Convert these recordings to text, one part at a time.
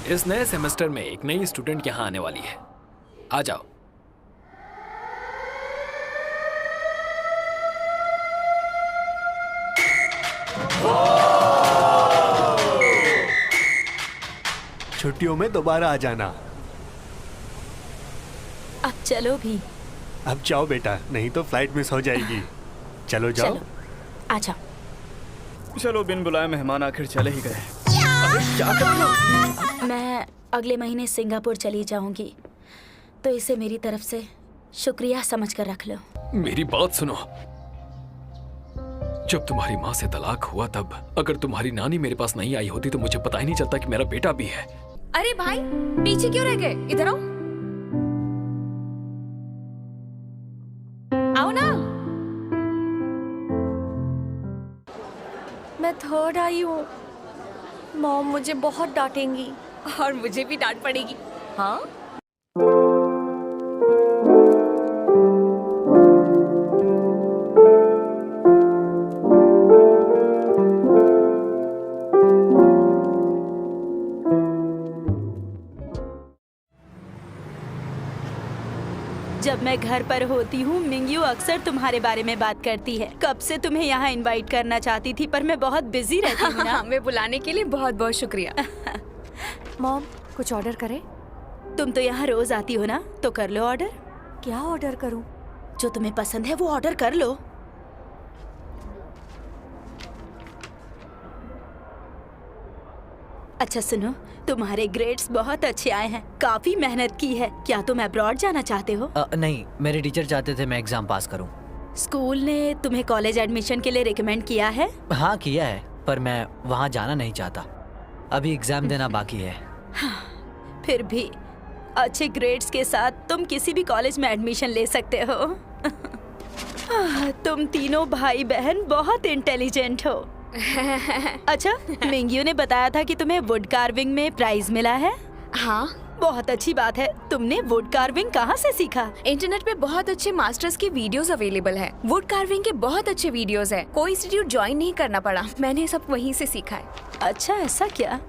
इस नए सेमेस्टर में एक नई स्टूडेंट यहाँ आने वाली है। आ जाओ। छुट्टियों में दोबारा आ जाना। अब चलो भी। अब जाओ बेटा, नहीं तो फ्लाइट मिस हो जाएगी। चलो जाओ। चलो, आ जाओ। चलो, बिन बुलाए मेहमान आखिर चले ही गए। अरे क्या कर रहे हो? मैं अगले महीने सिंगापुर चली जाऊंगी, तो इसे मेरी तरफ से शुक्रिया समझ कर रख लो। मेरी बात सुनो। जब तुम्हारी माँ से तलाक हुआ तब अगर तुम्हारी नानी मेरे पास नहीं आई होती तो मुझे पता ही नहीं चलता कि मेरा बेटा भी है। अरे भाई, पीछे क्यों रह गए? इधर आओ। आओ ना। मैं थर्ड आई हूँ। मॉम मुझे बहुत डांटेंगी। और मुझे भी डांट पड़ेगी। हाँ, जब मैं घर पर होती हूँ मिंगयू अक्सर तुम्हारे बारे में बात करती है। कब से तुम्हें यहाँ इनवाइट करना चाहती थी, पर मैं बहुत बिजी रहती हूँ ना। हमें बुलाने के लिए बहुत बहुत शुक्रिया। मॉम कुछ ऑर्डर करें? तुम तो यहाँ रोज आती हो ना, तो कर लो ऑर्डर। क्या ऑर्डर करूँ? जो तुम्हें पसंद है वो ऑर्डर कर लो। अच्छा सुनो, तुम्हारे ग्रेड्स बहुत अच्छे आए हैं, काफी मेहनत की है। क्या तुम अब्रॉड जाना चाहते हो? नहीं, मेरे टीचर चाहते थे मैं एग्जाम पास करूं। स्कूल ने तुम्हें कॉलेज एडमिशन के लिए रिकमेंड किया है? हाँ किया है, पर मैं वहाँ जाना नहीं चाहता। अभी एग्जाम देना बाकी है। फिर भी अच्छे ग्रेड्स के साथ तुम किसी भी कॉलेज में एडमिशन ले सकते हो। तुम तीनों भाई बहन बहुत इंटेलिजेंट हो। अच्छा, मिंगयू ने बताया था कि तुम्हें वुड कार्विंग में प्राइज मिला है। हाँ, बहुत अच्छी बात है। तुमने वुड कार्विंग कहाँ से सीखा? इंटरनेट पे बहुत अच्छे मास्टर्स की वीडियोस अवेलेबल है। वुड कार्विंग के बहुत अच्छे वीडियोस है। कोई इंस्टीट्यूट ज्वाइन नहीं करना पड़ा, मैंने सब वहीं से सीखा है। अच्छा ऐसा क्या?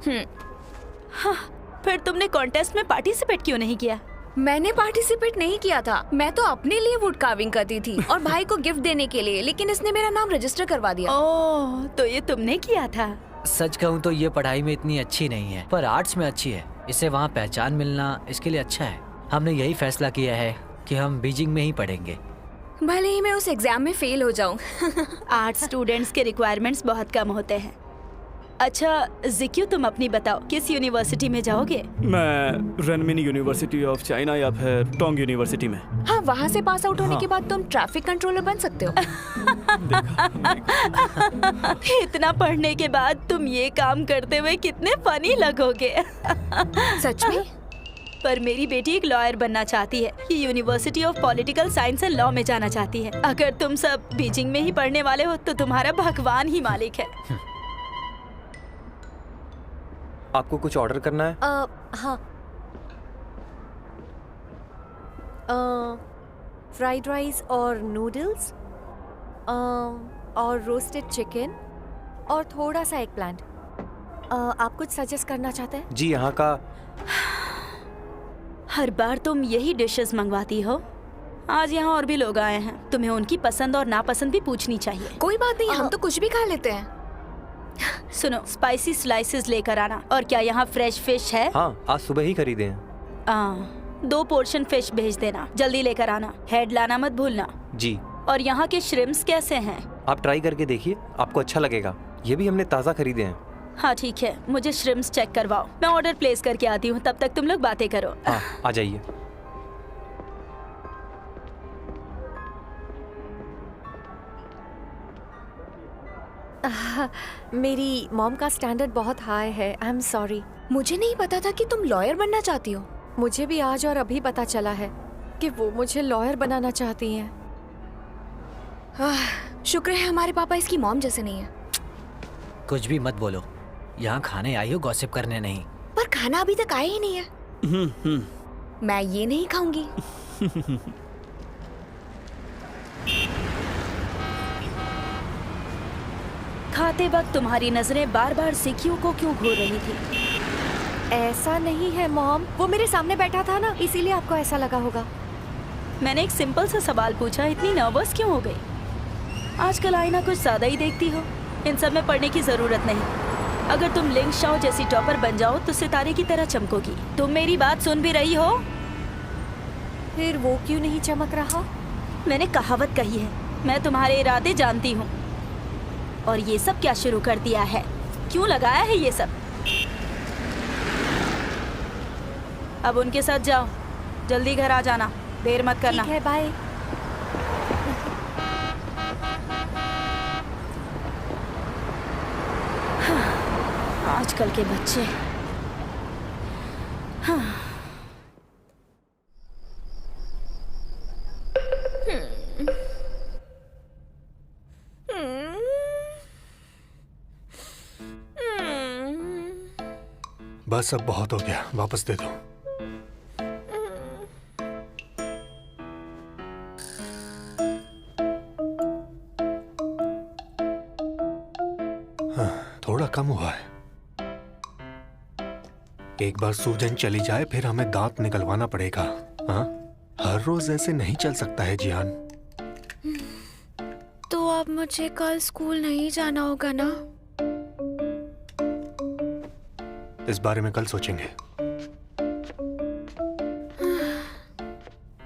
हाँ, फिर तुमने कॉन्टेस्ट में पार्टिसिपेट क्यों नहीं किया? मैंने पार्टिसिपेट नहीं किया था। मैं तो अपने लिए वुड कार्विंग करती थी और भाई को गिफ्ट देने के लिए, लेकिन इसने मेरा नाम रजिस्टर करवा दिया। ओह, तो ये तुमने किया था। सच कहूँ तो ये पढ़ाई में इतनी अच्छी नहीं है, पर आर्ट्स में अच्छी है। इसे वहाँ पहचान मिलना इसके लिए अच्छा है। हमने यही फैसला किया है कि हम बीजिंग में ही पढ़ेंगे। भले ही मैं उस एग्जाम में फेल हो जाऊँ। आर्ट्स स्टूडेंट्स के रिक्वायरमेंट्स बहुत कम होते हैं। अच्छा जिक्यू, तुम अपनी बताओ, किस यूनिवर्सिटी में जाओगे? मैं रेनमिन यूनिवर्सिटी ऑफ चाइना या फिर टोंग यूनिवर्सिटी में। हाँ, वहाँ से पास आउट होने के बाद तुम ट्रैफिक कंट्रोलर बन सकते हो। इतना पढ़ने के बाद तुम ये काम करते हुए कितने फनी लगोगे। सच में? पर मेरी बेटी एक लॉयर बनना चाहती है। ये university of political science and law में जाना चाहती है। अगर तुम सब बीजिंग में ही पढ़ने वाले हो तो तुम्हारा भगवान ही मालिक है। आपको कुछ ऑर्डर करना है? हाँ, फ्राइड राइस और नूडल्स और रोस्टेड चिकन और थोड़ा सा एग प्लांट। आप कुछ सजेस्ट करना चाहते हैं? जी, यहाँ का हर बार तुम यही डिशेस मंगवाती हो। आज यहाँ और भी लोग आए हैं, तुम्हें उनकी पसंद और नापसंद भी पूछनी चाहिए। कोई बात नहीं, हम तो कुछ भी खा लेते हैं। सुनो, स्पाइसी स्लाइसेस लेकर आना। और क्या यहाँ फ्रेश फिश है? हाँ, आज सुबह ही खरीदे हैं। 2 पोर्शन फिश भेज देना, जल्दी लेकर आना। हेड लाना मत भूलना। जी। और यहाँ के श्रिम्प्स कैसे हैं? आप ट्राई करके देखिए, आपको अच्छा लगेगा। ये भी हमने ताज़ा खरीदे हैं। हाँ ठीक है, मुझे श्रिम्प्स चेक करवाओ। मैं ऑर्डर प्लेस करके आती हूँ, तब तक तुम लोग बातें करो। हाँ, आ जाइए। मेरी मॉम का स्टैंडर्ड बहुत हाई है। I am sorry. मुझे नहीं पता था कि तुम लॉयर बनना चाहती हो। मुझे भी आज और अभी पता चला है कि वो मुझे लॉयर बनाना चाहती हैं। शुक्र है हमारे पापा इसकी मॉम जैसे नहीं है। कुछ भी मत बोलो, यहाँ खाने आई हो, गॉसिप करने नहीं। पर खाना अभी तक आया ही नहीं है। मैं ये नहीं खाऊंगी। खाते वक्त तुम्हारी नजरें बार बार सिक्कियों को क्यों घूर रही थी? ऐसा नहीं है मॉम, वो मेरे सामने बैठा था ना, इसीलिए आपको ऐसा लगा होगा। मैंने एक सिंपल सा सवाल पूछा, इतनी नर्वस क्यों हो गई? आजकल आईना कुछ ज्यादा ही देखती हो। इन सब में पढ़ने की जरूरत नहीं। अगर तुम लिंग शाओ जैसी टॉपर बन जाओ तो सितारे की तरह चमकोगी। तुम मेरी बात सुन भी रही हो? फिर वो क्यों नहीं चमक रहा? मैंने कहावत कही है, मैं तुम्हारे इरादे जानती हूँ। और ये सब क्या शुरू कर दिया है? क्यों लगाया है ये सब? अब उनके साथ जाओ, जल्दी घर आ जाना, देर मत करना। ठीक है, बाय। आजकल के बच्चे। बस अब बहुत हो गया, वापस दे दो। थोड़ा कम हुआ है। एक बार सूजन चली जाए फिर हमें दांत निकलवाना पड़ेगा। हाँ, हर रोज ऐसे नहीं चल सकता है जियान। तो अब मुझे कल स्कूल नहीं जाना होगा ना? इस बारे में कल सोचेंगे।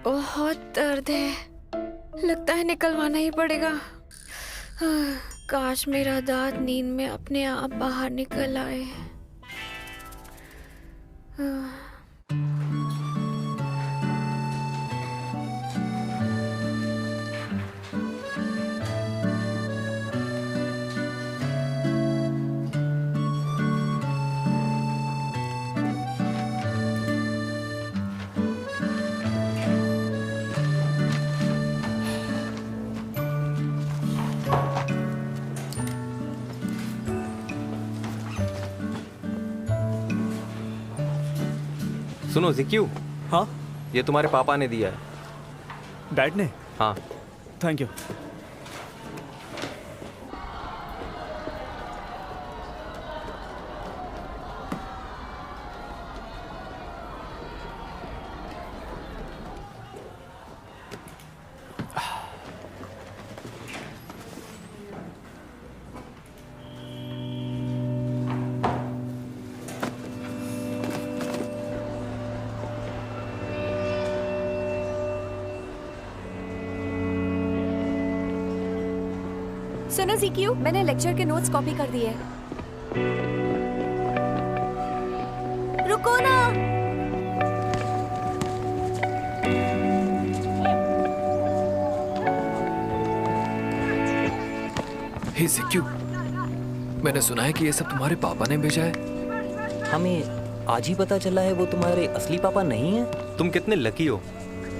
बहुत दर्द है, लगता है निकलवाना ही पड़ेगा। काश मेरा दांत नींद में अपने आप बाहर निकल आए। सुनो जिक्यू, हाँ ये तुम्हारे पापा ने दिया है। डैड ने? हाँ। Thank you. सुनो ज़ीक्यू, मैंने लेक्चर के नोट्स कॉपी कर दिए। रुको ना। हे ज़िक्यू, मैंने सुना है कि ये सब तुम्हारे पापा ने भेजा है। हमें आज ही पता चला है वो तुम्हारे असली पापा नहीं है। तुम कितने लकी हो,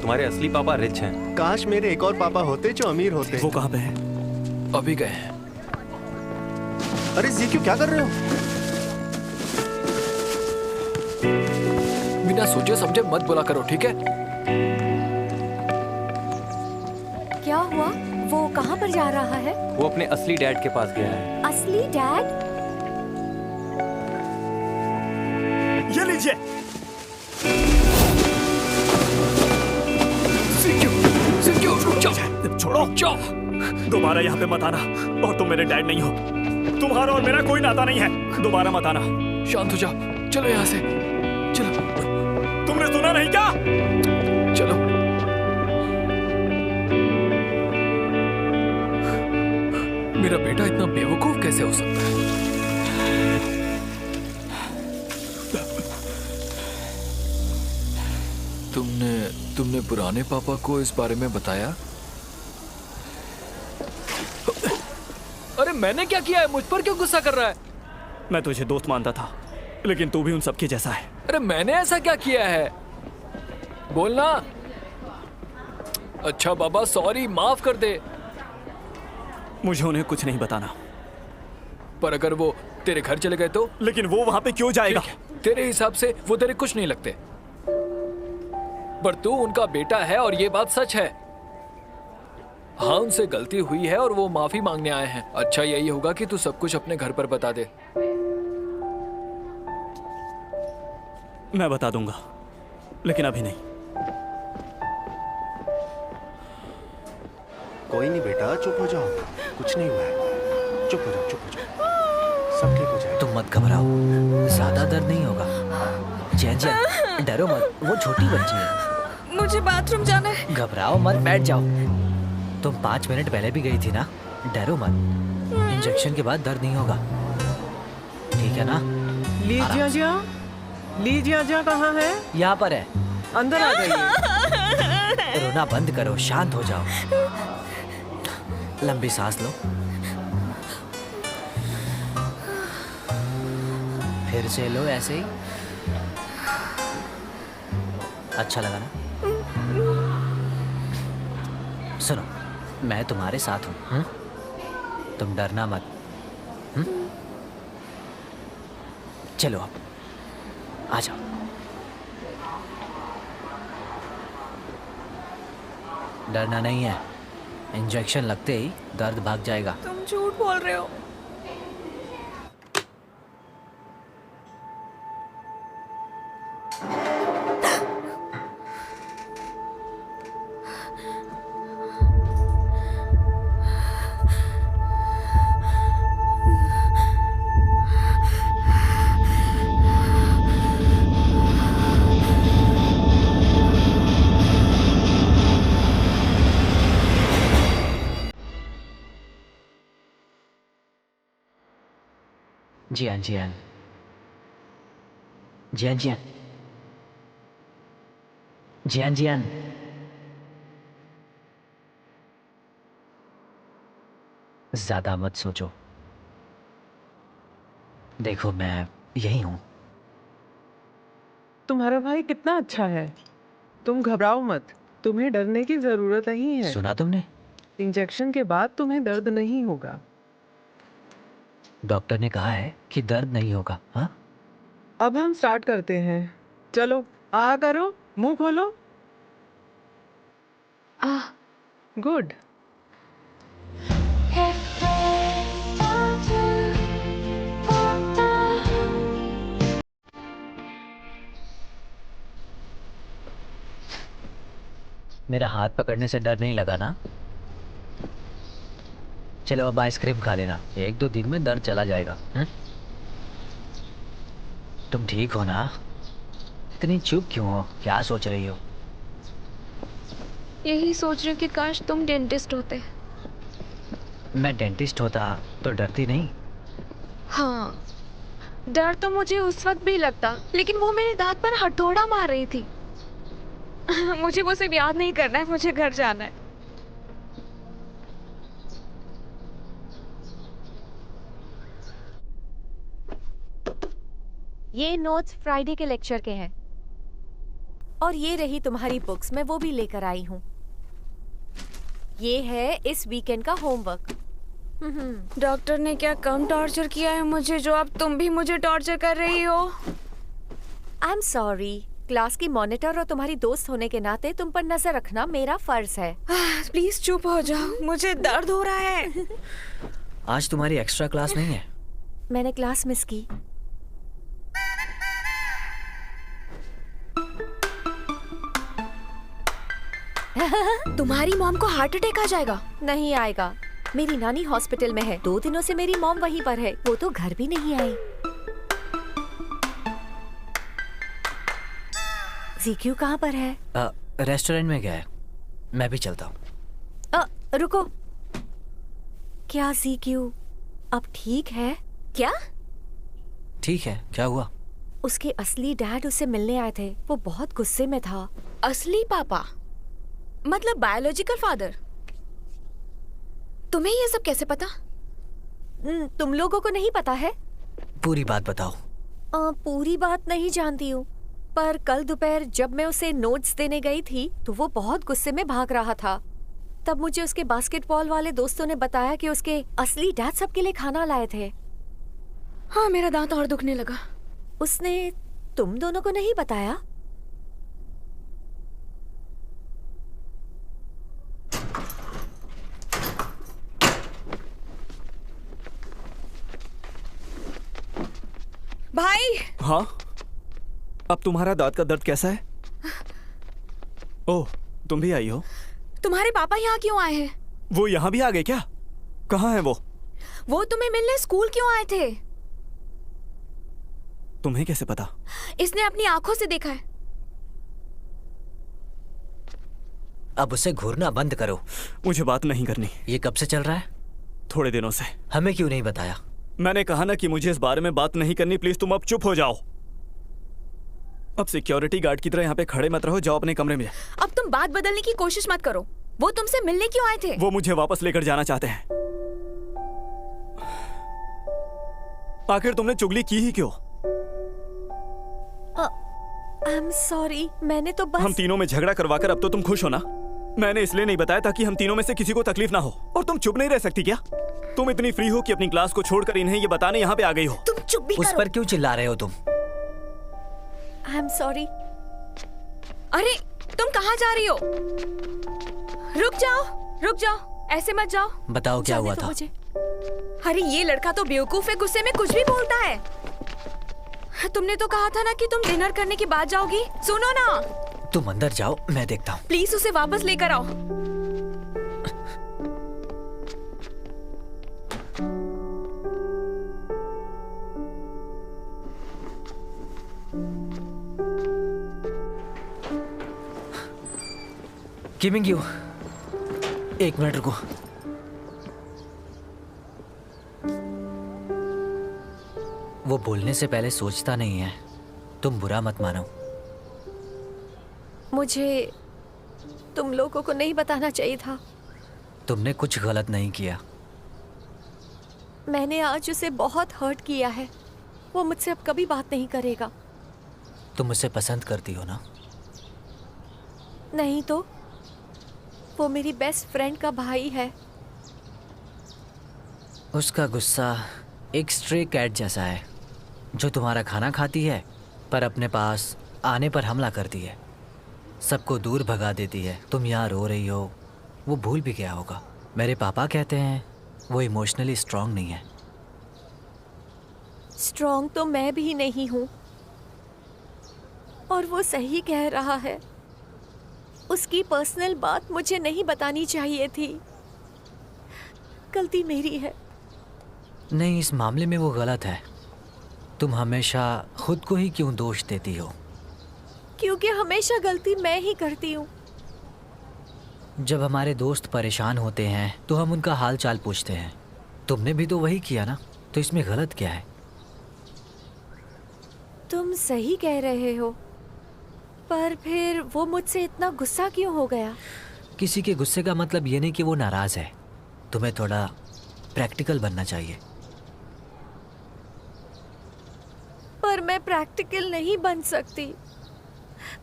तुम्हारे असली पापा रिच हैं। काश मेरे एक और पापा होते जो अमीर होते। वो कहाँ पे है? अभी गए हैं। अरे ज़ीक्यू, क्या कर रहे हो? बिना सोचे समझे मत बोला करो, ठीक है? क्या हुआ? वो कहाँ पर जा रहा है? वो अपने असली डैड के पास गया है। असली डैड? ये लीजिए। ज़िक्यू, रुक जाओ। छोड़ो। जाओ। दोबारा यहाँ पे मत आना। और तुम मेरे डैड नहीं हो, तुम्हारा और मेरा कोई नाता नहीं है। दोबारा मत आना। शांत हो जाओ, चलो यहाँ से, चलो। तुमने सुना नहीं क्या? चलो। मेरा बेटा इतना बेवकूफ कैसे हो सकता है? तुमने पुराने पापा को इस बारे में बताया? अरे मैंने क्या किया है? मुझ पर क्यों गुस्सा कर रहा है? मैं तुझे दोस्त मानता था, लेकिन तू भी उन सबके जैसा है। अरे मैंने ऐसा क्या किया है? बोलना। अच्छा बाबा, सॉरी, माफ कर दे। मुझे उन्हें कुछ नहीं बताना। पर अगर वो तेरे घर चले गए तो? लेकिन वो वहां पे क्यों जाएगा? तेरे हिसाब से वो तेरे कुछ नहीं लगते, पर तू उनका बेटा है और ये बात सच है। हाँ, उनसे गलती हुई है और वो माफी मांगने आए हैं। अच्छा यही होगा कि तू सब कुछ अपने घर पर बता दे। मैं बता दूंगा, लेकिन अभी नहीं। कोई नहीं बेटा, चुप हो जाओ, कुछ नहीं हुआ है। चुप हो जाओ, चुप हो जाओ, सब ठीक हो जाएगा। तुम मत घबराओ, ज्यादा दर्द नहीं होगा। जैन जैन डरो मत, वो छोटी बच्ची है। मुझे बाथरूम जाना है। घबराओ मत, बैठ जाओ। तुम 5 मिनट पहले भी गई थी ना, डरो मत। इंजेक्शन के बाद दर्द नहीं होगा, ठीक है ना? लीजिया जा, लीजिया जा कहाँ है? यहाँ पर है। अंदर आ जाइए। रोना बंद करो, शांत हो जाओ। लंबी सांस लो, फिर से लो, ऐसे ही। अच्छा लगा ना? सुनो, मैं तुम्हारे साथ हूं, तुम डरना मत। चलो अब आ जाओ। डरना नहीं है, इंजेक्शन लगते ही दर्द भाग जाएगा। तुम झूठ बोल रहे हो। जी हाँ, जी हाँ, जी हाँ, जी हाँ, जी हाँ, जी हाँ। ज्यादा मत सोचो, देखो मैं यही हूं। तुम्हारा भाई कितना अच्छा है। तुम घबराओ मत, तुम्हें डरने की जरूरत नहीं है। सुना तुमने? इंजेक्शन के बाद तुम्हें दर्द नहीं होगा। डॉक्टर ने कहा है कि दर्द नहीं होगा। हाँ, अब हम स्टार्ट करते हैं। चलो आ करो, मुंह खोलो। गुड। मेरा हाथ पकड़ने से डर नहीं लगा ना? चलो अब आइसक्रीम खा लेना, 1-2 दिन में दर्द चला जाएगा। तुम ठीक हो ना? इतनी चुप क्यों हो? क्या सोच रही हो? यही सोच रही हूँ कि काश तुम डेंटिस्ट होते। मैं डेंटिस्ट होता तो डरती नहीं? हाँ, डर तो मुझे उस वक्त भी लगता, लेकिन वो मेरे दांत पर हथौड़ा मार रही थी। मुझे वो सिर्फ याद नहीं करना है, मुझे घर जाना है। ये नोट्स फ्राइडे के लेक्चर के हैं। और ये रही तुम्हारी बुक्स, मैं वो भी लेकर आई हूँ। ये है इस वीकेंड का होमवर्क। डॉक्टर ने क्या कम टॉर्चर किया है मुझे, जो अब तुम भी मुझे टॉर्चर कर रही हो? I am sorry. क्लास की मॉनिटर और तुम्हारी दोस्त होने के नाते तुम पर नजर रखना मेरा फर्ज है। प्लीज चुप हो जाओ, मुझे दर्द हो रहा है। आज तुम्हारी एक्स्ट्रा क्लास नहीं है? मैंने क्लास मिस की। तुम्हारी मॉम को हार्ट अटैक आ जाएगा। नहीं आएगा, मेरी नानी हॉस्पिटल में है। 2 दिनों से मेरी मॉम वहीं पर है, वो तो घर भी नहीं आई। ज़ीक्यू कहाँ पर है? रेस्टोरेंट में गया है, मैं भी चलता हूँ। रुको, क्या ज़ीक्यू अब ठीक है? क्या? ठीक है, क्या हुआ? उसके असली डैड उससे मिलने आए थे, वो बहुत गुस्से में था। असली पापा मतलब बायोलॉजिकल फादर? तुम्हें ये सब कैसे पता? तुम लोगों को नहीं पता है? पूरी बात बताओ। पूरी बात नहीं जानती हूँ, पर कल दोपहर जब मैं उसे नोट्स देने गई थी तो वो बहुत गुस्से में भाग रहा था। तब मुझे उसके बास्केटबॉल वाले दोस्तों ने बताया कि उसके असली डैड सबके लिए खाना लाए थे। हाँ, मेरा दांत और दुखने लगा। उसने तुम दोनों को नहीं बताया? भाई! हाँ, अब तुम्हारा दांत का दर्द कैसा है? ओह, तुम भी आई हो? तुम्हारे पापा यहाँ क्यों आए हैं? वो यहाँ भी आ गए क्या? कहाँ है वो? वो तुम्हें मिलने स्कूल क्यों आए थे? तुम्हें कैसे पता? इसने अपनी आंखों से देखा है। अब उसे घूरना बंद करो। मुझे बात नहीं करनी। ये कब से चल रहा है? थोड़े दिनों से। हमें क्यों नहीं बताया? मैंने कहा ना कि मुझे इस बारे में बात नहीं करनी। प्लीज तुम अब चुप हो जाओ। अब सिक्योरिटी गार्ड की तरह यहाँ पे खड़े मत रहो, जाओ अपने कमरे में। अब तुम बात बदलने की कोशिश मत करो। वो तुमसे मिलने क्यों आए थे? वो मुझे वापस लेकर जाना चाहते हैं। आखिर तुमने चुगली की ही क्यों? आई एम सॉरी, मैंने तो बस। हम तीनों में झगड़ा करवाकर अब तो तुम खुश हो ना? मैंने इसलिए नहीं बताया ताकि हम तीनों में से किसी को तकलीफ ना हो। और तुम चुप नहीं रह सकती क्या? तुम इतनी फ्री हो कि अपनी क्लास को छोड़कर इन्हें ये बताने यहाँ पे आ गई हो। तुम चुप भी उस करो। पर क्यों चिल्ला रहे हो तुम? I am sorry. अरे तुम कहाँ जा रही हो? रुक जाओ, रुक जाओ, ऐसे मत जाओ। बताओ क्या हुआ था? मुझे अरे ये लड़का तो बेवकूफ है, गुस्से में कुछ भी बोलता है। तुमने तो कहा था ना कि तुम डिनर करने के बाद जाओगी। सुनो ना। तुम अंदर जाओ, मैं देखता हूँ। प्लीज उसे वापस लेकर आओ। किमिंग यू, एक मिनट रुको। वो बोलने से पहले सोचता नहीं है। तुम बुरा मत मानो। मुझे तुम लोगों को नहीं बताना चाहिए था। तुमने कुछ गलत नहीं किया। मैंने आज उसे बहुत हर्ट किया है। वो मुझसे अब कभी बात नहीं करेगा। तुम उसे पसंद करती हो ना? नहीं तो वो मेरी बेस्ट फ्रेंड का भाई है। उसका गुस्सा एक स्ट्रे कैट जैसा है जो तुम्हारा खाना खाती है पर अपने पास आने पर हमला करती है, सबको दूर भगा देती है। तुम यहाँ रो रही हो, वो भूल भी गया होगा। मेरे पापा कहते हैं वो इमोशनली स्ट्रांग नहीं है। स्ट्रांग तो मैं भी नहीं हूँ और वो सही कह रहा है। उसकी पर्सनल बात मुझे नहीं बतानी चाहिए थी। गलती मेरी है। नहीं, इस मामले में वो गलत है। तुम हमेशा खुद को ही क्यों दोष देती हो? क्योंकि हमेशा गलती मैं ही करती हूँ। जब हमारे दोस्त परेशान होते हैं तो हम उनका हाल चाल पूछते हैं। तुमने भी तो वही किया ना, तो इसमें गलत क्या है? तुम सही कह रहे हो, पर फिर वो मुझसे इतना गुस्सा क्यों हो गया? किसी के गुस्से का मतलब ये नहीं कि वो नाराज है। तुम्हें थोड़ा प्रैक्टिकल बनना चाहिए। पर मैं प्रैक्टिकल नहीं बन सकती।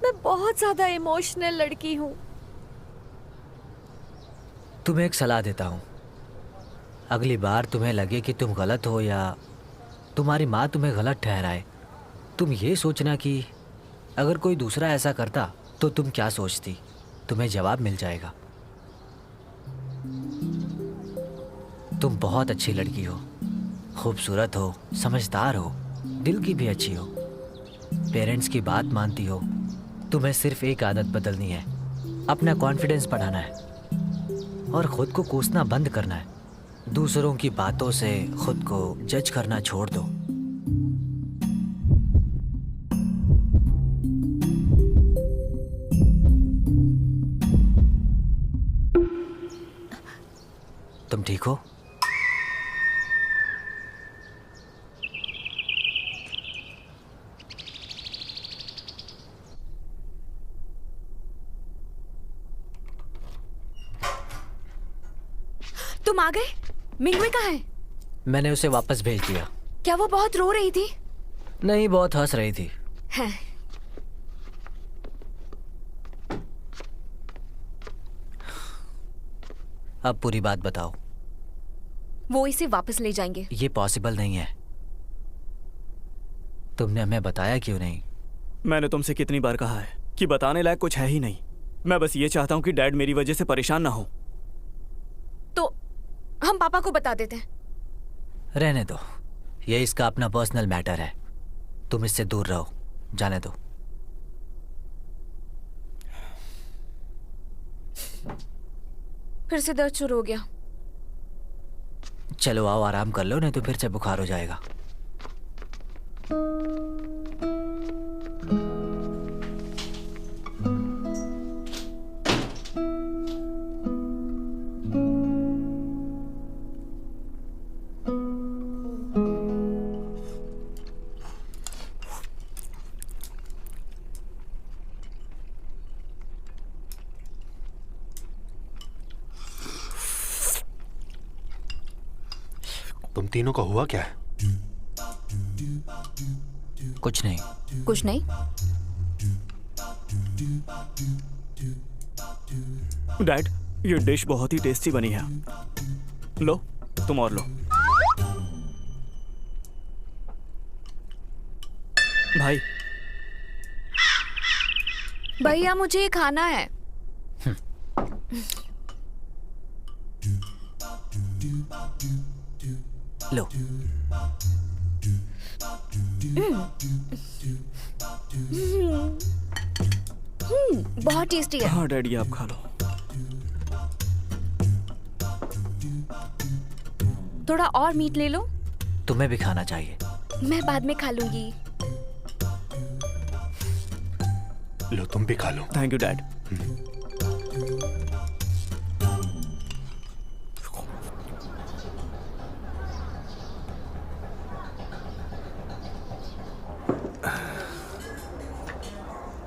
मैं बहुत ज्यादा इमोशनल लड़की हूँ। तुम्हें एक सलाह देता हूँ। अगली बार तुम्हें लगे कि तुम गलत हो या तुम्हारी माँ तुम्हें गलत ठहराए, तुम ये सोचना कि अगर कोई दूसरा ऐसा करता तो तुम क्या सोचती। तुम्हें जवाब मिल जाएगा। तुम बहुत अच्छी लड़की हो, खूबसूरत हो, समझदार हो, दिल की भी अच्छी हो, पेरेंट्स की बात मानती हो। तुम्हें सिर्फ एक आदत बदलनी है, अपना कॉन्फिडेंस बढ़ाना है और खुद को कोसना बंद करना है। दूसरों की बातों से खुद को जज करना छोड़ दो। तुम ठीक हो? तुम आ गए? मिंगवे कहाँ है? मैंने उसे वापस भेज दिया। क्या वो बहुत रो रही थी? नहीं, बहुत हंस रही थी। है। अब पूरी बात बताओ। वो इसे वापस ले जाएंगे। ये पॉसिबल नहीं है। तुमने हमें बताया क्यों नहीं? मैंने तुमसे कितनी बार कहा है कि बताने लायक कुछ है ही नहीं। मैं बस ये चाहता हूँ कि डैड मेरी वजह से परेशान ना हो। तो हम पापा को बता देते हैं। रहने दो, ये इसका अपना पर्सनल मैटर है। तुम इससे दूर रहो, जाने दो। फिर से दर्द शुरू हो गया। चलो आओ आराम कर लो, नहीं तो फिर से बुखार हो जाएगा। तुम तीनों का हुआ क्या है? कुछ नहीं। कुछ नहीं। डैड, ये डिश बहुत ही टेस्टी बनी है। लो, तुम और लो। भाई, भैया मुझे ये खाना है। लो। बहुत टेस्टी है। हाँ डैडी, आप खा लो। थोड़ा और मीट ले लो। तुम्हें भी खाना चाहिए। मैं बाद में खा लूंगी। लो तुम भी खा लो। Thank you dad.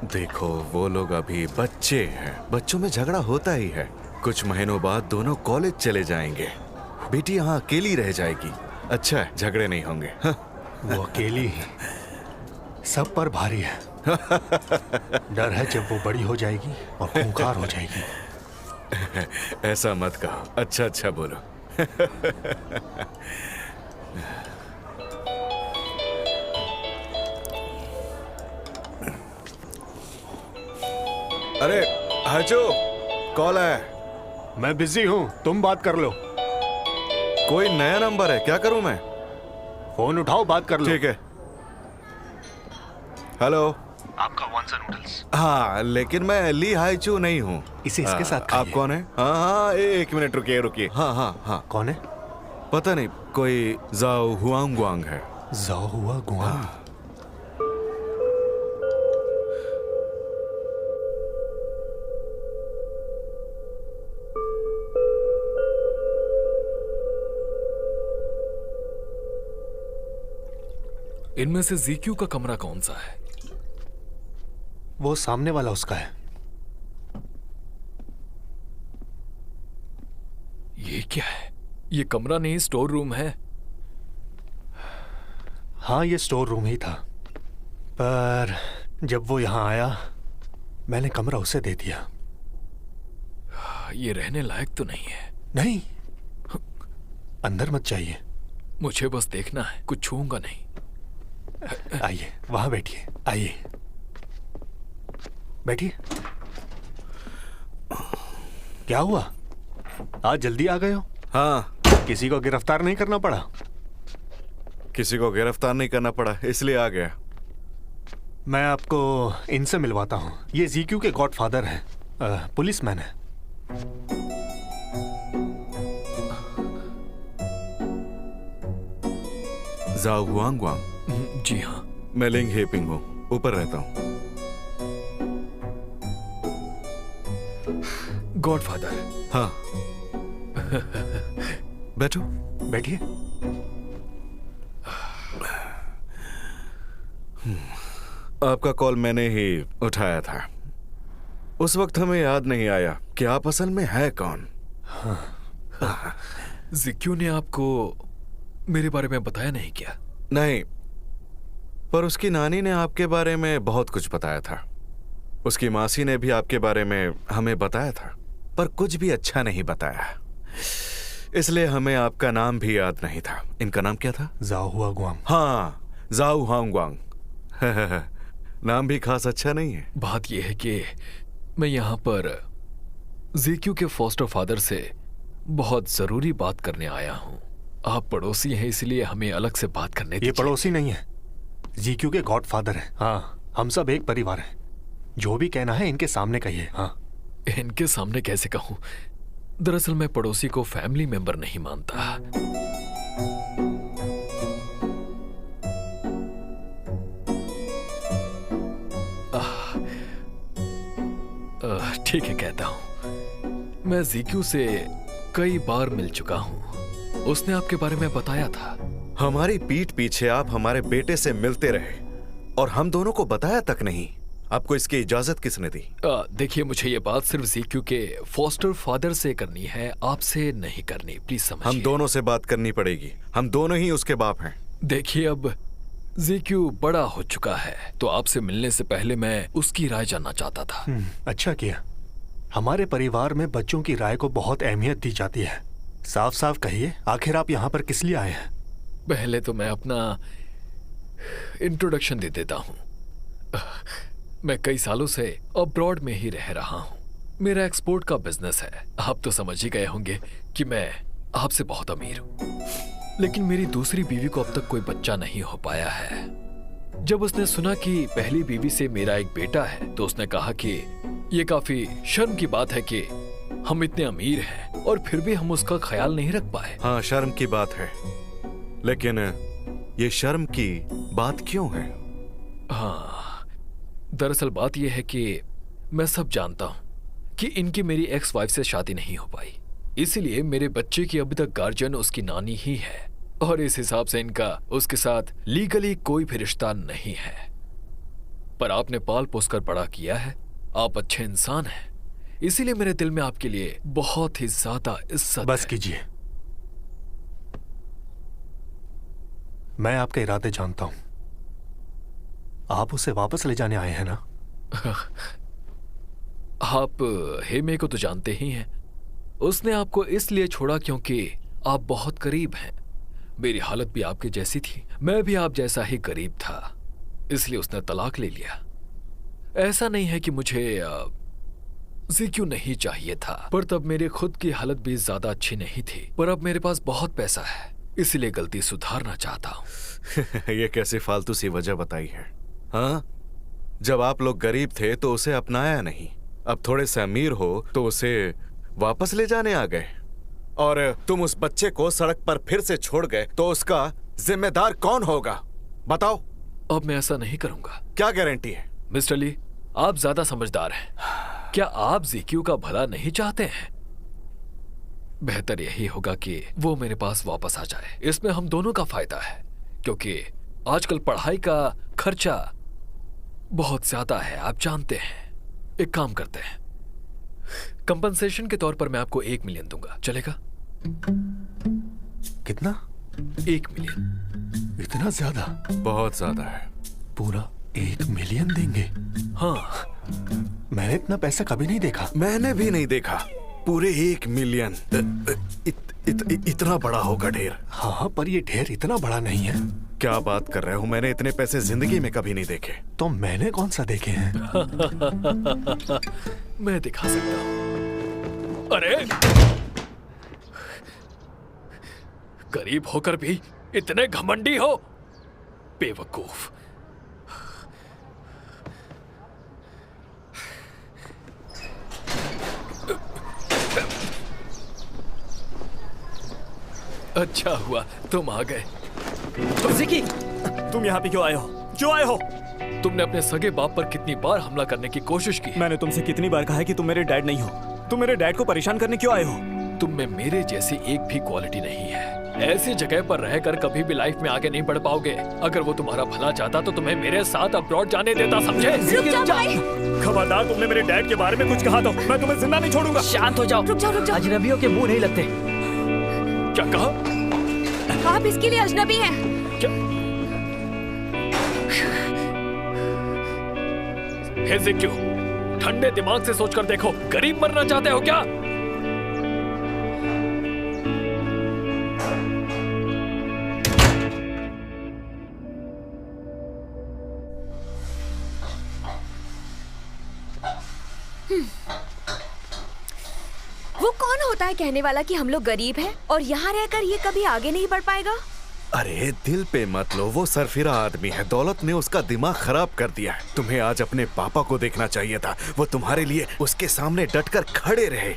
देखो, वो लोग अभी बच्चे हैं, बच्चों में झगड़ा होता ही है। कुछ महीनों बाद दोनों कॉलेज चले जाएंगे, बेटी यहाँ अकेली रह जाएगी। अच्छा है, झगड़े नहीं होंगे। हाँ। वो अकेली सब पर भारी है। डर है जब वो बड़ी हो जाएगी और खूंखार हो जाएगी। ऐसा मत कहो, अच्छा अच्छा बोलो। अरे हाजो, कॉल है। मैं बिजी हूँ, तुम बात कर लो। कोई नया नंबर है, क्या करूं मैं? फोन उठाओ, बात कर लो। ठीक है। हेलो, आपका वंसा नूडल्स। हाँ, लेकिन मैं ली हाईचू नहीं हूँ। इसे इसके साथ आप खाइए। कौन है? हाँ हाँ, एक मिनट रुकिए रुकिए। हाँ हाँ हाँ। कौन है? पता नहीं, कोई जाओ हुआंग है। जाओ हुआ गुआ। इनमें से जीक्यू का कमरा कौन सा है? वो सामने वाला उसका है। ये क्या है? ये कमरा नहीं, स्टोर रूम है। हाँ, ये स्टोर रूम ही था, पर जब वो यहाँ आया मैंने कमरा उसे दे दिया। ये रहने लायक तो नहीं है। नहीं, अंदर मत जाइए। मुझे बस देखना है, कुछ छूऊंगा नहीं। आइए, वहां बैठिए। आइए बैठिए। क्या हुआ, आज जल्दी आ गए हो? हाँ, किसी को गिरफ्तार नहीं करना पड़ा? किसी को गिरफ्तार नहीं करना पड़ा, इसलिए आ गया। मैं आपको इनसे मिलवाता हूँ। ये जीक्यू के गॉडफादर हैं, पुलिसमैन है। जाओ हुआंग गुआंग। जी हाँ। मैं लिंग हेपिंग हूँ, ऊपर रहता हूँ। गॉडफादर। हाँ। बैठो। बैठिए। आपका कॉल मैंने ही उठाया था। उस वक्त हमें याद नहीं आया कि आप असल में है कौन। जीक्यू ने आपको मेरे बारे में बताया नहीं क्या? नहीं, पर उसकी नानी ने आपके बारे में बहुत कुछ बताया था। उसकी मासी ने भी आपके बारे में हमें बताया था, पर कुछ भी अच्छा नहीं बताया। इसलिए हमें आपका नाम भी याद नहीं था। इनका नाम क्या था? जाओ हुआ गुआंग। हाँ, जाओ हांगवांग। नाम भी खास अच्छा नहीं है। बात यह है कि मैं यहाँ पर जीक्यू के फॉस्टर फादर से बहुत जरूरी बात करने आया हूँ। आप पड़ोसी हैं, इसलिए हमें अलग से बात करने दीजिए। ये पड़ोसी नहीं है, जीक्यू के गॉडफादर हैं। हाँ, हम सब एक परिवार हैं। जो भी कहना है इनके सामने कहिए। हाँ। इनके सामने कैसे कहूं? दरअसल मैं पड़ोसी को फैमिली मेंबर नहीं मानता। ठीक है, कहता हूं। मैं जीक्यू से कई बार मिल चुका हूं। उसने आपके बारे में बताया था। हमारी पीठ पीछे आप हमारे बेटे से मिलते रहे और हम दोनों को बताया तक नहीं। आपको इसकी इजाजत किसने दी? देखिए, मुझे ये बात सिर्फ जीक्यू के फॉस्टर फादर से करनी है, आपसे नहीं करनी। प्लीज समझिए। हम दोनों से बात करनी पड़ेगी। हम दोनों ही उसके बाप हैं। देखिए, अब जीक्यू बड़ा हो चुका है, तो आपसे मिलने से पहले मैं उसकी राय जानना चाहता था। अच्छा किया। हमारे परिवार में बच्चों की राय को बहुत अहमियत दी जाती है। साफ साफ कहिए, आखिर आप यहाँ पर किस लिए आए हैं? पहले तो मैं अपना इंट्रोडक्शन दे देता हूँ। मैं कई सालों से अब्रॉड में ही रह रहा हूँ। मेरा एक्सपोर्ट का बिजनेस है। आप तो समझ ही गए होंगे कि मैं आपसे बहुत अमीर हूँ। लेकिन मेरी दूसरी बीवी को अब तक कोई बच्चा नहीं हो पाया है। जब उसने सुना कि पहली बीवी से मेरा एक बेटा है, तो उसने कहा कि ये काफी शर्म की बात है कि हम इतने अमीर हैं और फिर भी हम उसका ख्याल नहीं रख पाए। हाँ, शर्म की बात है, लेकिन ये शर्म की बात क्यों है? हाँ, दरअसल बात यह है कि मैं सब जानता हूँ कि इनकी मेरी एक्स वाइफ से शादी नहीं हो पाई, इसीलिए मेरे बच्चे की अभी तक गार्जियन उसकी नानी ही है और इस हिसाब से इनका उसके साथ लीगली कोई भी रिश्ता नहीं है। पर आपने पाल पोस कर बड़ा किया है, आप अच्छे इंसान हैं, इसीलिए मेरे दिल में आपके लिए बहुत ही ज्यादा इज्जत। बस कीजिए, मैं आपके इरादे जानता हूं। आप उसे वापस ले जाने आए हैं ना? आप हेमे को तो जानते ही हैं। उसने आपको इसलिए छोड़ा क्योंकि आप बहुत करीब हैं। मेरी हालत भी आपके जैसी थी, मैं भी आप जैसा ही गरीब था, इसलिए उसने तलाक ले लिया। ऐसा नहीं है कि मुझे जीक्यू नहीं चाहिए था, पर तब मेरी खुद की हालत भी ज्यादा अच्छी नहीं थी। पर अब मेरे पास बहुत पैसा है, इसलिए गलती सुधारना चाहता हूँ। ये कैसी फालतू सी वजह बताई है? हाँ, जब आप लोग गरीब थे तो उसे अपनाया नहीं, अब थोड़े से अमीर हो तो उसे वापस ले जाने आ गए। और तुम उस बच्चे को सड़क पर फिर से छोड़ गए तो उसका जिम्मेदार कौन होगा? बताओ। अब मैं ऐसा नहीं करूंगा। क्या गारंटी है? मिस्टर ली, आप ज्यादा समझदार हैं। क्या आप जीक्यू का भला नहीं चाहते हैं? बेहतर यही होगा कि वो मेरे पास वापस आ जाए। इसमें हम दोनों का फायदा है, क्योंकि आजकल पढ़ाई का खर्चा बहुत ज्यादा है, आप जानते हैं। एक काम करते हैं, कंपनसेशन के तौर पर मैं आपको 1 मिलियन दूंगा, चलेगा? कितना? 1 मिलियन। इतना ज्यादा? बहुत ज्यादा है। पूरा 1 मिलियन देंगे? हाँ। मैंने इतना पैसा कभी नहीं देखा। मैंने भी नहीं देखा। पूरे 1 मिलियन। इतना बड़ा होगा ढेर। हाँ, पर ये ढेर इतना बड़ा नहीं है। क्या बात कर रहे हो? मैंने इतने पैसे जिंदगी में कभी नहीं देखे। तो मैंने कौन सा देखे हैं? मैं दिखा सकता हूं। अरे, गरीब होकर भी इतने घमंडी हो, बेवकूफ। अच्छा हुआ तुम आ गए। ज़िकी, तुम यहाँ पे क्यों आए हो? क्यों आए हो? तुमने अपने सगे बाप पर कितनी बार हमला करने की कोशिश की? मैंने तुमसे कितनी बार कहा है कि तुम मेरे डैड नहीं हो? तुम मेरे डैड को परेशान करने क्यों आए हो? तुम में मेरे जैसी एक भी क्वालिटी नहीं है। ऐसी जगह पर रहकर कभी भी लाइफ में आगे नहीं बढ़ पाओगे। अगर वो तुम्हारा भला चाहता तो तुम्हें मेरे साथ अब्रॉड जाने देता, समझे? खबरदार, तुमने मेरे डैड के बारे में कुछ कहा तो मैं तुम्हें जिंदा नहीं छोड़ूंगा। शांत हो जाओ। रुक जाओ, रुक जाओ। अजनबियों के मुंह नहीं लगते। क्या कहा? आप इसके लिए अजनबी हैं। क्या? हे ज़िक्यू, ठंडे दिमाग से सोचकर देखो, गरीब मरना चाहते हो क्या? वो कौन होता है कहने वाला कि हम लोग गरीब हैं और यहाँ रहकर ये कभी आगे नहीं बढ़ पाएगा? अरे दिल पे मत लो, वो सरफिरा आदमी है। दौलत ने उसका दिमाग खराब कर दिया है। तुम्हें आज अपने पापा को देखना चाहिए था। वो तुम्हारे लिए उसके सामने डटकर खड़े रहे।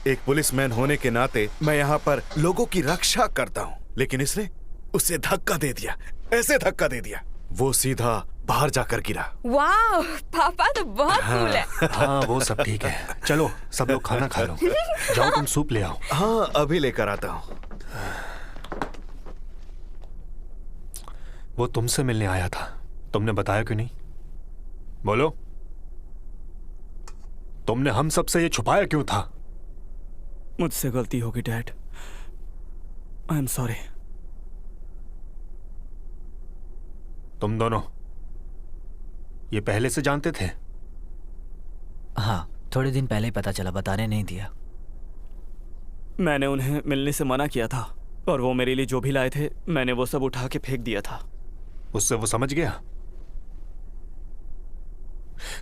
एक पुलिसमैन होने के नाते मैं यहाँ पर लोगों की रक्षा करता हूँ, लेकिन इसने उसे धक्का दे दिया, ऐसे धक्का दे दिया, वो सीधा बाहर जाकर गिरा। वाह, पापा तो बहुत कूल है। हाँ वो सब ठीक है। चलो सब लोग खाना खा लो। जाओ तुम सूप ले आओ। हाँ अभी लेकर आता हूँ। वो तुमसे मिलने आया था, तुमने बताया क्यों नहीं? बोलो, तुमने हम सब से ये छुपाया क्यों था? मुझसे गलती होगी डैड, आई एम सॉरी। तुम दोनों ये पहले से जानते थे? हाँ, थोड़े दिन पहले ही पता चला, बताने नहीं दिया। मैंने उन्हें मिलने से मना किया था और वो मेरे लिए जो भी लाए थे मैंने वो सब उठा के फेंक दिया था। उससे वो समझ गया?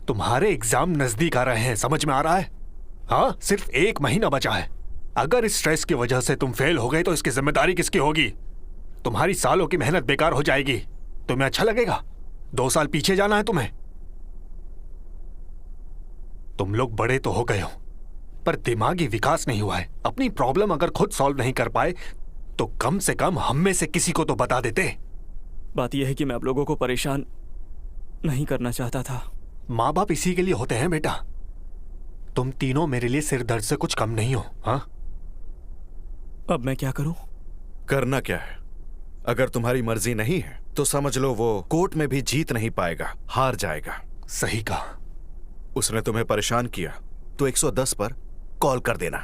तुम्हारे एग्जाम नजदीक आ रहे हैं, समझ में आ रहा है? हाँ, सिर्फ 1 महीना बचा है। अगर इस स्ट्रेस की वजह से तुम फेल हो गए तो इसकी जिम्मेदारी किसकी होगी? तुम्हारी सालों की मेहनत बेकार हो जाएगी। तुम्हें अच्छा लगेगा? 2 साल पीछे जाना है तुम्हें? तुम लोग बड़े तो हो गए हो, पर दिमागी विकास नहीं हुआ है। अपनी प्रॉब्लम अगर खुद सॉल्व नहीं कर पाए तो कम से कम हम में से किसी को तो बता देते। बात यह है कि मैं आप लोगों को परेशान नहीं करना चाहता था। माँ बाप इसी के लिए होते हैं बेटा। तुम तीनों मेरे लिए सिर दर्द से कुछ कम नहीं हो। हाँ, अब मैं क्या करूं? करना क्या है? अगर तुम्हारी मर्जी नहीं है तो समझ लो वो कोर्ट में भी जीत नहीं पाएगा, हार जाएगा। सही कहा। उसने तुम्हें परेशान किया तो 110 पर कॉल कर देना।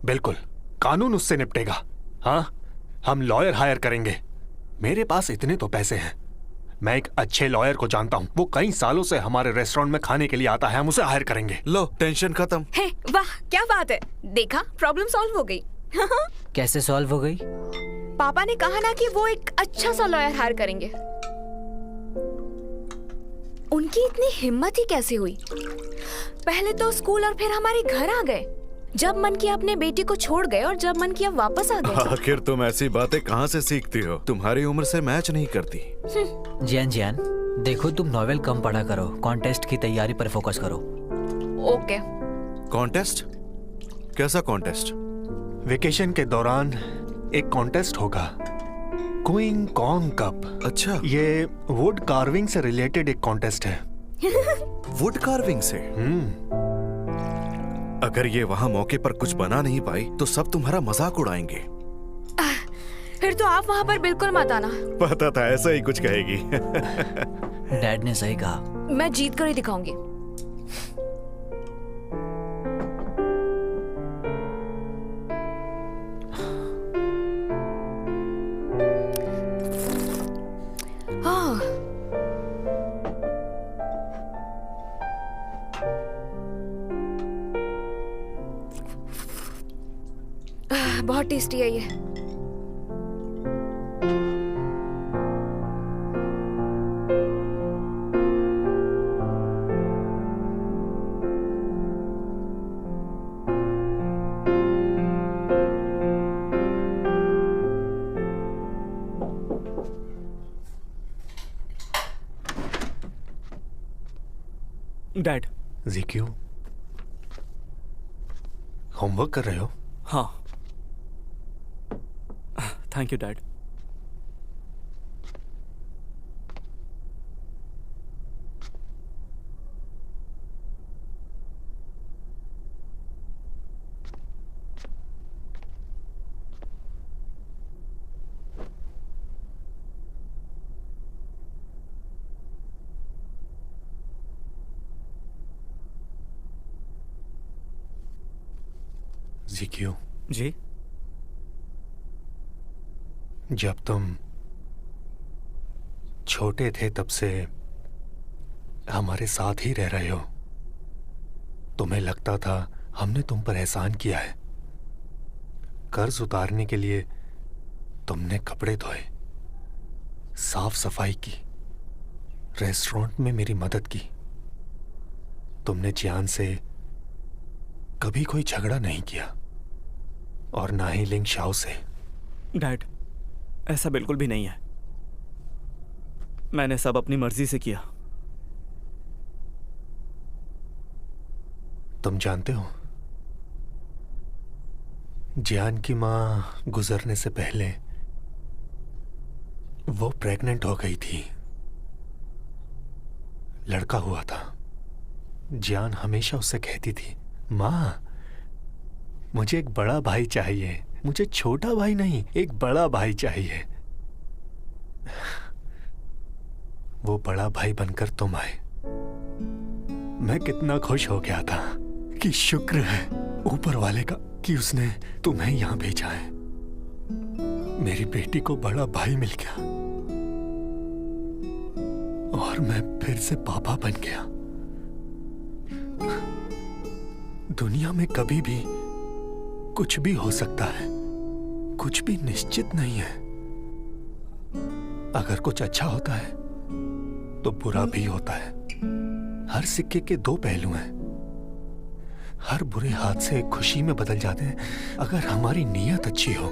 बिल्कुल, कानून उससे निपटेगा। हाँ, हम लॉयर हायर करेंगे। मेरे पास इतने तो पैसे हैं। मैं एक अच्छे लॉयर को जानता हूँ, वो कई सालों से हमारे रेस्टोरेंट में खाने के लिए आता है। हम उसे हायर करेंगे। लो, टेंशन खत्म। हे, वाह क्या बात है। देखा, प्रॉब्लम सॉल्व हो गई। कैसे सॉल्व हो गई? पापा ने कहा ना कि वो एक अच्छा सा लॉयर हायर करेंगे। उनकी इतनी हिम्मत ही कैसे हुई? पहले तो स्कूल और फिर हमारे घर आ गए। जब मन किया अपने बेटी को छोड़ गए और जब मन किया वापस आ गए। आखिर तुम ऐसी बातें कहाँ से सीखती हो? तुम्हारी उम्र से मैच नहीं करती। जियान, देखो तुम नॉवेल कम पढ़ा करो, कॉन्टेस्ट की तैयारी पर फोकस करो। ओके। कॉन्टेस्ट? कैसा कॉन्टेस्ट? वेकेशन के दौरान एक कॉन्टेस्ट होगा, क्वीन कॉन्ग कप। अच्छा, ये वुड कार्विंग से रिलेटेड एक कॉन्टेस्ट है। वुड कार्विंग से? अगर ये वहाँ मौके पर कुछ बना नहीं पाई तो सब तुम्हारा मजाक उड़ाएंगे। फिर तो आप वहाँ पर बिल्कुल मत आना। पता था ऐसा ही कुछ कहेगी। डैड ने सही कहा। मैं जीत कर ही दिखाऊंगी। बहुत टेस्टी है ये। डैड। ज़िक्यू, होमवर्क कर रहे हो? हाँ, थैंक यू डैड। ज़िक्यू जी? जब तुम छोटे थे तब से हमारे साथ ही रह रहे हो। तुम्हें लगता था हमने तुम पर एहसान किया है। कर्ज उतारने के लिए तुमने कपड़े धोए, साफ सफाई की, रेस्टोरेंट में मेरी मदद की। तुमने जियान से कभी कोई झगड़ा नहीं किया और ना ही लिंग शाओ से। डैड, ऐसा बिल्कुल भी नहीं है। मैंने सब अपनी मर्जी से किया। तुम जानते हो, जियान की माँ गुजरने से पहले वो प्रेग्नेंट हो गई थी, लड़का हुआ था। जियान हमेशा उससे कहती थी, माँ मुझे एक बड़ा भाई चाहिए, मुझे छोटा भाई नहीं, एक बड़ा भाई चाहिए। वो बड़ा भाई बनकर तुम आए। मैं कितना खुश हो गया था कि शुक्र है ऊपर वाले का कि उसने तुम्हें यहां भेजा है। मेरी बेटी को बड़ा भाई मिल गया और मैं फिर से पापा बन गया। दुनिया में कभी भी कुछ भी हो सकता है, कुछ भी निश्चित नहीं है। अगर कुछ अच्छा होता है तो बुरा भी होता है। हर सिक्के के दो पहलू हैं। हर बुरे हादसे खुशी में बदल जाते हैं अगर हमारी नीयत अच्छी हो।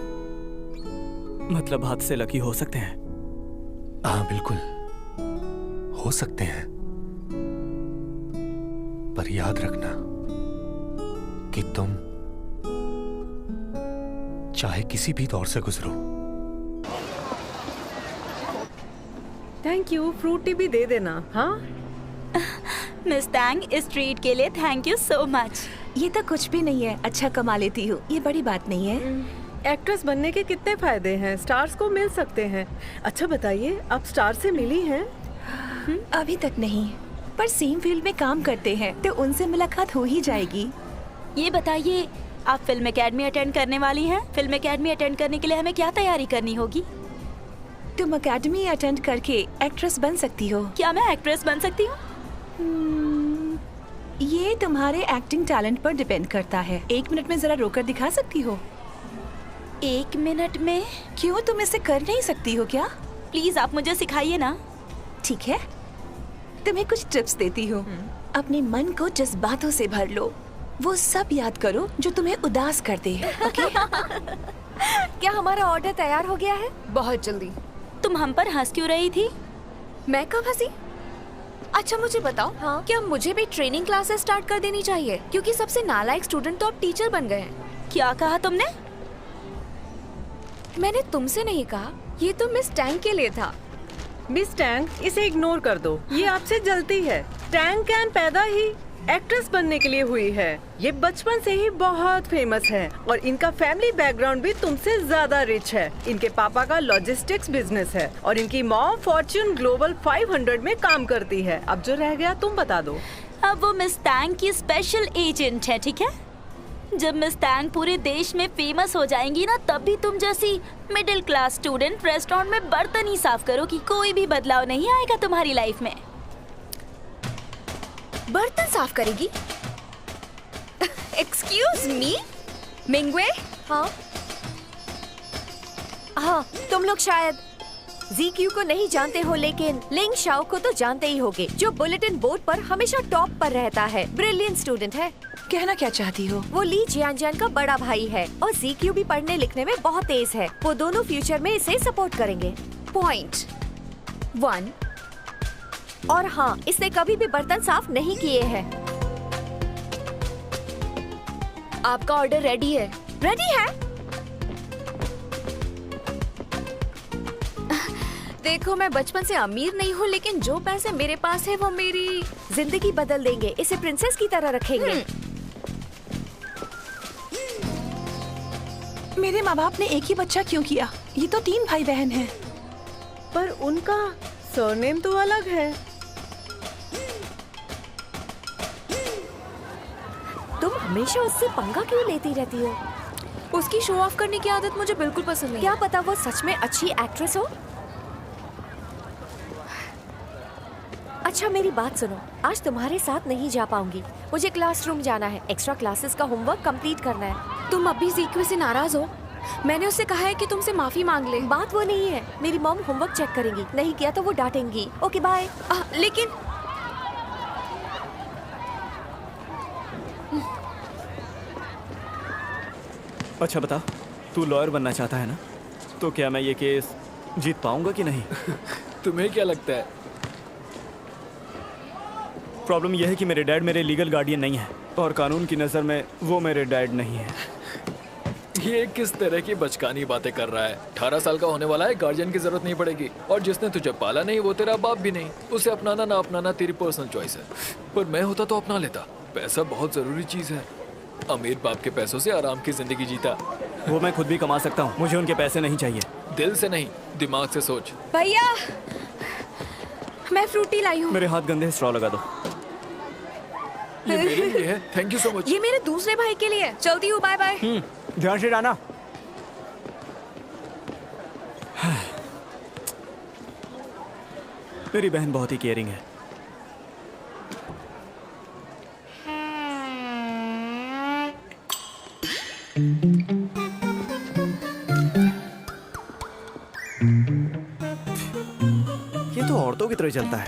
मतलब हादसे लकी हो सकते हैं? हाँ बिल्कुल हो सकते हैं, पर याद रखना कि तुम चाहे किसी भी दौर से गुजरो। थैंक यू, फ्रूटी भी दे देना। हाँ मिस टैंग, इस ट्रीट के लिए थैंक यू सो मच। ये तो कुछ भी नहीं है, अच्छा कमा लेती हूँ, ये बड़ी बात नहीं है। एक्ट्रेस बनने के कितने फायदे हैं, स्टार्स को मिल सकते हैं। अच्छा बताइए, आप स्टार से मिली हैं? अभी तक नहीं, पर सेम फील्ड में काम करते हैं तो उनसे मुलाकात हो ही जाएगी। ये बताइए, आप फिल्म एकेडमी अटेंड करने वाली हैं? फिल्म एकेडमी अटेंड करने के लिए हमें क्या तैयारी करनी होगी? तुम एकेडमी अटेंड करके एक्ट्रेस बन सकती हो। क्या मैं एक्ट्रेस बन सकती हूँ? ये तुम्हारे एक्टिंग टैलेंट पर डिपेंड करता है। 1 मिनट में जरा रोकर दिखा सकती हो? 1 मिनट में? क्यों, तुम इसे कर नहीं सकती हो क्या? प्लीज आप मुझे सिखाइए ना। ठीक है, तुम्हें कुछ टिप्स देती हूँ। अपने मन को जज्बातों से भर लो, वो सब याद करो जो तुम्हें उदास कर दे। ओके? क्या हमारा ऑर्डर तैयार हो गया है? बहुत जल्दी। तुम हम पर हंस क्यों रही थी? मैं कब हंसी? अच्छा मुझे बताओ, हाँ क्या मुझे भी ट्रेनिंग क्लासेस स्टार्ट कर देनी चाहिए? क्योंकि सबसे नालायक स्टूडेंट तो अब टीचर बन गए हैं। क्या कहा तुमने? मैंने तुमसे नहीं कहा, ये तो मिस टैंग के लिए था। मिस टैंग, इसे इग्नोर कर दो, ये आपसे जलती है। टैंग कैन पैदा ही एक्ट्रेस बनने के लिए हुई है। ये बचपन से ही बहुत फेमस है और इनका फैमिली बैकग्राउंड भी तुमसे ज्यादा रिच है। इनके पापा का लॉजिस्टिक्स बिजनेस है और इनकी मॉम फॉर्च्यून ग्लोबल 500 में काम करती है। अब जो रह गया तुम बता दो। अब वो मिस टैंग की स्पेशल एजेंट है, ठीक है? जब मिस टैंग पूरे देश में फेमस हो जाएंगी ना, तब भी तुम जैसी मिडिल क्लास स्टूडेंट रेस्टोरेंट में बर्तन ही साफ करोगी। कोई भी बदलाव नहीं आएगा तुम्हारी लाइफ में। बर्तन साफ करेगी? एक्सक्यूज मी मिंगवे? हाँ हाँ, तुम लोग शायद ZQ को नहीं जानते हो, लेकिन लिंग शाओ को तो जानते ही होगे, जो बुलेटिन बोर्ड पर हमेशा टॉप पर रहता है। ब्रिलियंट स्टूडेंट है। कहना क्या चाहती हो? वो ली जियानजियान का बड़ा भाई है और ZQ भी पढ़ने लिखने में बहुत तेज है। वो दोनों फ्यूचर में इसे सपोर्ट करेंगे। पॉइंट 1। और हाँ, इसने कभी भी बर्तन साफ नहीं किए हैं। आपका ऑर्डर रेडी है। रेडी है? देखो, मैं बचपन से अमीर नहीं हूँ, लेकिन जो पैसे मेरे पास है वो मेरी जिंदगी बदल देंगे। इसे प्रिंसेस की तरह रखेंगे। मेरे माँ बाप ने एक ही बच्चा क्यों किया? ये तो 3 भाई बहन हैं। पर उनका सरनेम तो अलग है। तुम हमेशा उससे पंगा क्यों लेती रहती हो? उसकी शो ऑफ करने की आदत मुझे बिल्कुल पसंद नहीं। क्या पता वो सच में अच्छी एक्ट्रेस हो। अच्छा मेरी बात सुनो, आज तुम्हारे साथ नहीं जा पाऊंगी। मुझे क्लासरूम जाना है, एक्स्ट्रा क्लासेस का होमवर्क कंप्लीट करना है। तुम अब भी ZQ से नाराज हो? मैंने उससे कहा है कि तुमसे माफी मांग ले। बात वो नहीं है, मेरी मॉम होमवर्क चेक करेंगी, नहीं किया तो वो डांटेंगी। Okay bye. लेकिन अच्छा बता, तू लॉयर बनना चाहता है ना? तो क्या मैं ये केस जीत पाऊंगा कि नहीं? तुम्हें क्या लगता है? प्रॉब्लम यह है कि मेरे डैड मेरे लीगल गार्डियन नहीं है और कानून की नज़र में वो मेरे डैड नहीं है। ये किस तरह की बचकानी बातें कर रहा है? 18 साल का होने वाला है, गार्जियन की जरूरत नहीं पड़ेगी। और जिसने तुझे पाला नहीं वो तेरा बाप भी नहीं। उसे अपनाना ना अपनाना तेरी पर्सनल चॉइस है। पर मैं होता तो अपना लेता। पैसा बहुत जरूरी चीज है। अमीर बाप के पैसों से आराम की जिंदगी जीता। वो मैं खुद भी कमा सकता हूँ, मुझे उनके पैसे नहीं चाहिए। दिल से नहीं, दिमाग से सोच। भैया, मैं फ्रूटी लाई हूँ। मेरे हाथ गंदे हैं, स्ट्रॉ लगा दो। ये मेरे लिए है। Thank you so much. ये मेरे दूसरे भाई के लिए। चलती हूँ, बाय बाय। ध्यान से जाना। मेरी बहन बहुत ही केयरिंग है। ये तो औरतों की तरह चलता है।